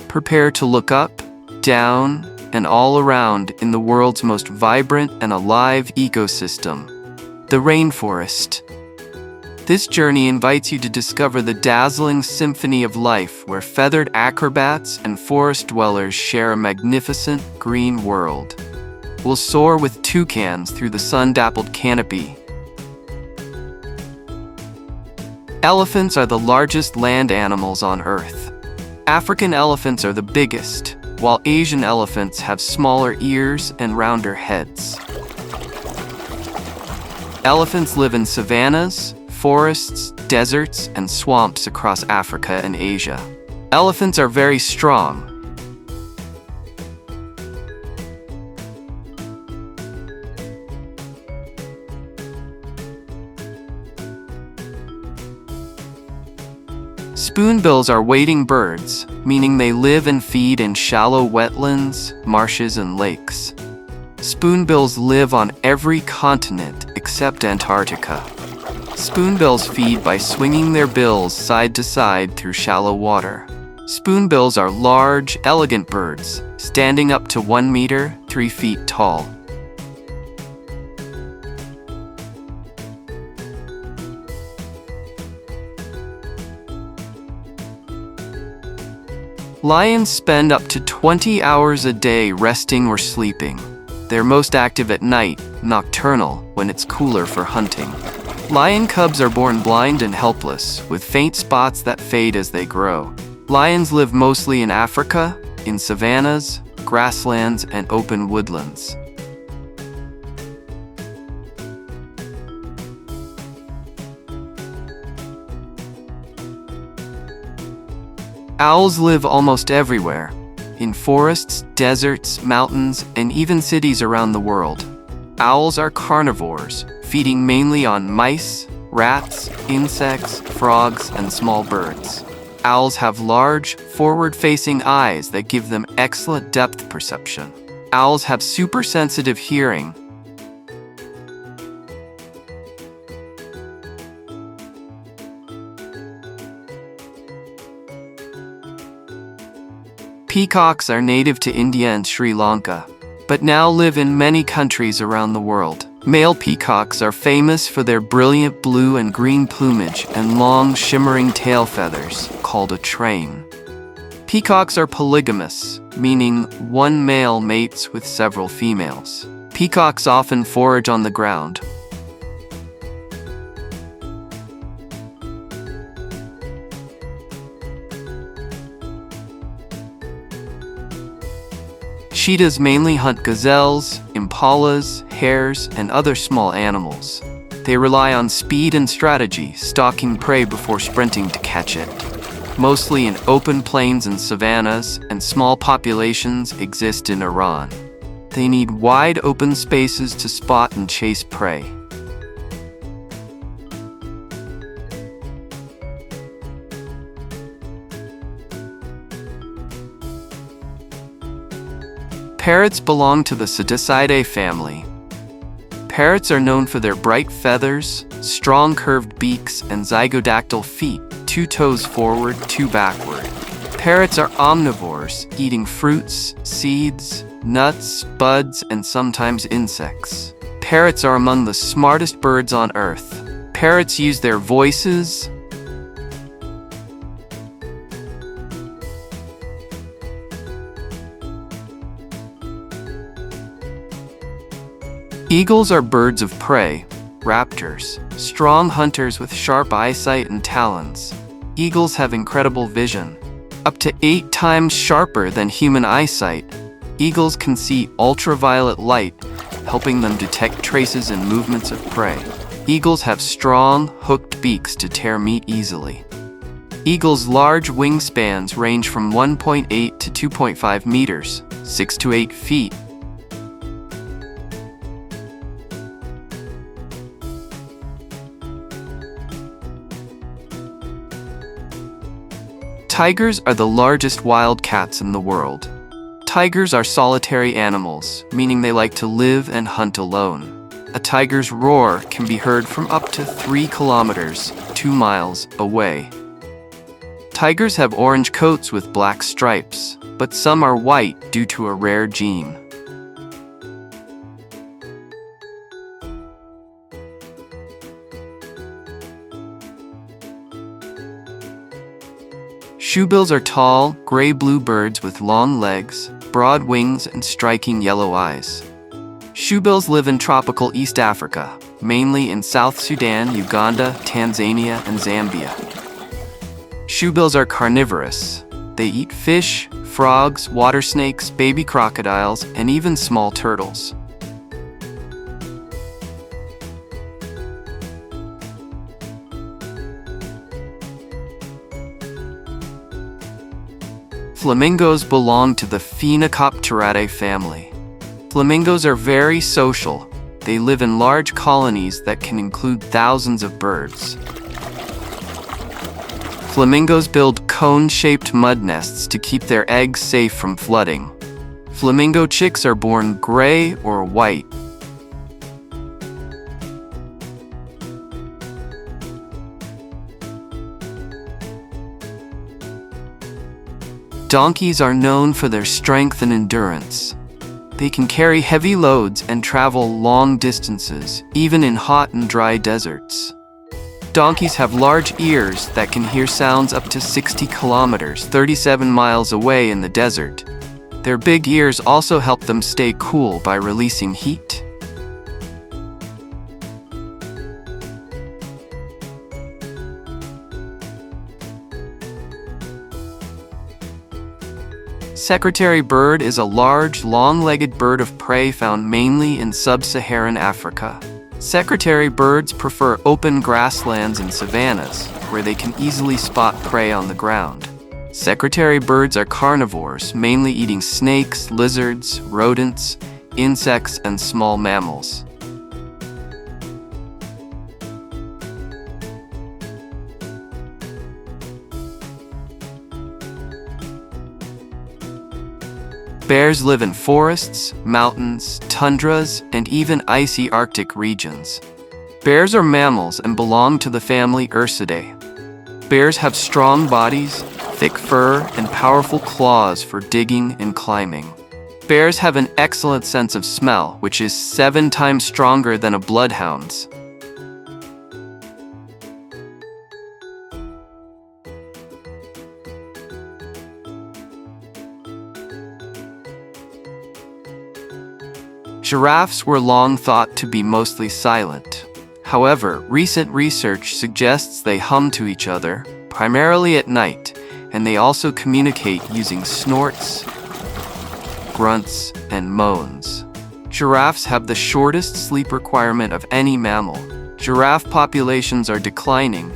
Prepare to look up, down, and all around in the world's most vibrant and alive ecosystem, the rainforest. This journey invites you to discover the dazzling symphony of life where feathered acrobats and forest dwellers share a magnificent green world. We'll soar with toucans through the sun-dappled canopy. Elephants are the largest land animals on Earth. African elephants are the biggest, while Asian elephants have smaller ears and rounder heads. Elephants live in savannas, forests, deserts, and swamps across Africa and Asia. Elephants are very strong. Spoonbills are wading birds, meaning they live and feed in shallow wetlands, marshes, and lakes. Spoonbills live on every continent except Antarctica. Spoonbills feed by swinging their bills side to side through shallow water. Spoonbills are large, elegant birds, standing up to 1 meter, 3 feet tall. Lions spend up to 20 hours a day resting or sleeping. They're most active at night, nocturnal, when it's cooler for hunting. Lion cubs are born blind and helpless, with faint spots that fade as they grow. Lions live mostly in Africa, in savannas, grasslands, and open woodlands. Owls live almost everywhere, in forests, deserts, mountains, and even cities around the world. Owls are carnivores, feeding mainly on mice, rats, insects, frogs, and small birds. Owls have large, forward-facing eyes that give them excellent depth perception. Owls have super-sensitive hearing. Peacocks are native to India and Sri Lanka, but now live in many countries around the world. Male peacocks are famous for their brilliant blue and green plumage and long, shimmering tail feathers, called a train. Peacocks are polygamous, meaning one male mates with several females. Peacocks often forage on the ground. Cheetahs mainly hunt gazelles, impalas, hares, and other small animals. They rely on speed and strategy, stalking prey before sprinting to catch it. Mostly in open plains and savannas, and small populations exist in Iran. They need wide open spaces to spot and chase prey. Parrots belong to the Cetaceidae family. Parrots are known for their bright feathers, strong curved beaks, and zygodactyl feet, 2 toes forward, 2 backward. Parrots are omnivores, eating fruits, seeds, nuts, buds, and sometimes insects. Parrots are among the smartest birds on Earth. Parrots use their voices, Eagles are birds of prey, raptors, strong hunters with sharp eyesight and talons. Eagles have incredible vision, up to 8 times sharper than human eyesight. Eagles can see ultraviolet light, helping them detect traces and movements of prey. Eagles have strong, hooked beaks to tear meat easily. Eagles' large wingspans range from 1.8 to 2.5 meters, 6 to 8 feet. Tigers are the largest wild cats in the world. Tigers are solitary animals, meaning they like to live and hunt alone. A tiger's roar can be heard from up to 3 kilometers, 2 miles, away. Tigers have orange coats with black stripes, but some are white due to a rare gene. Shoebills are tall, gray-blue birds with long legs, broad wings, and striking yellow eyes. Shoebills live in tropical East Africa, mainly in South Sudan, Uganda, Tanzania, and Zambia. Shoebills are carnivorous. They eat fish, frogs, water snakes, baby crocodiles, and even small turtles. Flamingos belong to the Phaenicopteratae family. Flamingos are very social. They live in large colonies that can include thousands of birds. Flamingos build cone-shaped mud nests to keep their eggs safe from flooding. Flamingo chicks are born gray or white. Donkeys are known for their strength and endurance. They can carry heavy loads and travel long distances, even in hot and dry deserts. Donkeys have large ears that can hear sounds up to 60 kilometers, 37 miles away in the desert. Their big ears also help them stay cool by releasing heat. Secretary bird is a large, long-legged bird of prey found mainly in sub-Saharan Africa. Secretary birds prefer open grasslands and savannas, where they can easily spot prey on the ground. Secretary birds are carnivores, mainly eating snakes, lizards, rodents, insects, and small mammals. Bears live in forests, mountains, tundras, and even icy Arctic regions. Bears are mammals and belong to the family Ursidae. Bears have strong bodies, thick fur, and powerful claws for digging and climbing. Bears have an excellent sense of smell, which is 7 times stronger than a bloodhound's. Giraffes were long thought to be mostly silent. However, recent research suggests they hum to each other, primarily at night, and they also communicate using snorts, grunts, and moans. Giraffes have the shortest sleep requirement of any mammal. Giraffe populations are declining.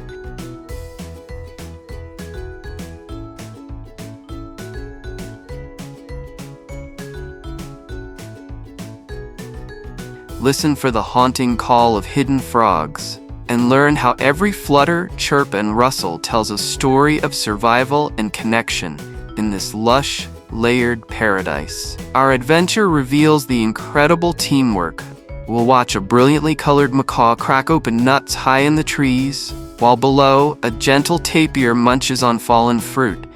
Listen for the haunting call of hidden frogs, and learn how every flutter, chirp, and rustle tells a story of survival and connection in this lush, layered paradise. Our adventure reveals the incredible teamwork. We'll watch a brilliantly colored macaw crack open nuts high in the trees, while below, a gentle tapir munches on fallen fruit.